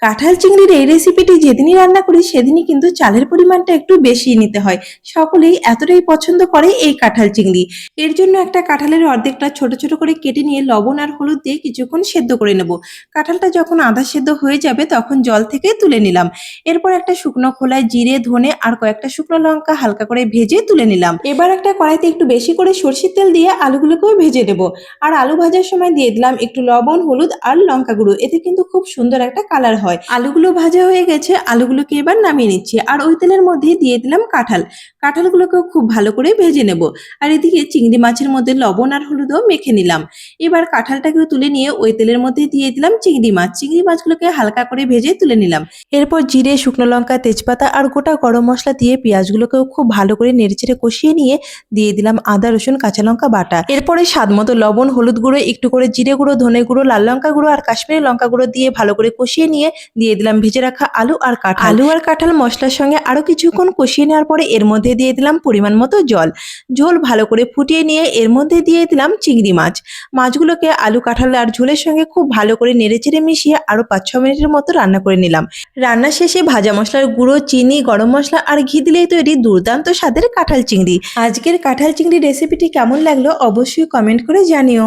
কাঁঠাল চিংড়ির এই রেসিপিটি যেদিনই রান্না করি সেদিনই কিন্তু চালের পরিমাণটা একটু বেশি নিতে হয়। সকলেই এতটাই পছন্দ করে এই কাঁঠাল চিংড়ি। এর জন্য একটা কাঁঠালের অর্ধেকটা ছোট ছোট করে কেটে নিয়ে লবণ আর হলুদ দিয়ে কিছুক্ষণ সেদ্ধ করে নেব। কাঁঠালটা যখন আধা সেদ্ধ হয়ে যাবে তখন জল থেকে তুলে নিলাম। এরপর একটা শুকনো খোলায় জিরে, ধনে আর কয়েকটা শুকনো লঙ্কা হালকা করে ভেজে তুলে নিলাম। এবার একটা কড়াইতে একটু বেশি করে সরষের তেল দিয়ে আলুগুলোকেও ভেজে দেবো। আর আলু ভাজার সময় দিয়ে দিলাম একটু লবণ, হলুদ আর লঙ্কা গুঁড়ো। এতে কিন্তু খুব সুন্দর একটা কালার হয়। আলুগুলো ভাজা হয়ে গেছে, আলুগুলোকে এবার নামিয়ে নিচ্ছি। আর ওই তেলের মধ্যে দিয়ে দিলাম কাঁঠালগুলোকেও খুব ভালো করে ভেজে নেব। আর এদিকে চিংড়ি মাছের মধ্যে লবণ আর হলুদও মেখে নিলাম। এবার কাঁঠালটাকেও তুলে নিয়ে ওই তেলের মধ্যে দিয়ে দিলাম চিংড়ি মাছগুলোকে হালকা করে ভেজে তুলে নিলাম। এরপর জিরে, শুকনো লঙ্কা, তেজপাতা আর গোটা গরম মশলা দিয়ে পেঁয়াজগুলোকেও খুব ভালো করে নেড়েচেড়ে কষিয়ে নিয়ে দিয়ে দিলাম আদা, রসুন, কাঁচা লঙ্কা বাটা। এরপরে স্বাদ মতো লবণ, হলুদ গুঁড়ো, একটু করে জিরে গুঁড়ো, ধনে গুঁড়ো, লাল লঙ্কা গুঁড়ো আর কাশ্মীরি লঙ্কা গুঁড়ো দিয়ে ভালো করে কষিয়ে নিয়ে দিয়ে দিলাম ভেজে রাখা আলু আর কাঁঠাল মশলার সঙ্গে আরো কিছুক্ষণ কষিয়ে নেওয়ার পরে এর মধ্যে দিয়ে দিলাম পরিমাণ মতো জল। ঝোল ভালো করে ফুটিয়ে নিয়ে এর মধ্যে দিয়ে দিলাম চিংড়ি মাছগুলোকে আলু, কাঁঠাল আর ঝোলের সঙ্গে খুব ভালো করে নেড়েচেড়ে মিশিয়ে আরো 5-6 মিনিটের মতো রান্না করে নিলাম। রান্না শেষে ভাজা মশলার গুঁড়ো, চিনি, গরম মশলা আর ঘি দিলেই তৈরি দুর্দান্ত স্বাদের কাঁঠাল চিংড়ি। আজকের কাঁঠাল চিংড়ি রেসিপিটি কেমন লাগলো অবশ্যই কমেন্ট করে জানিও।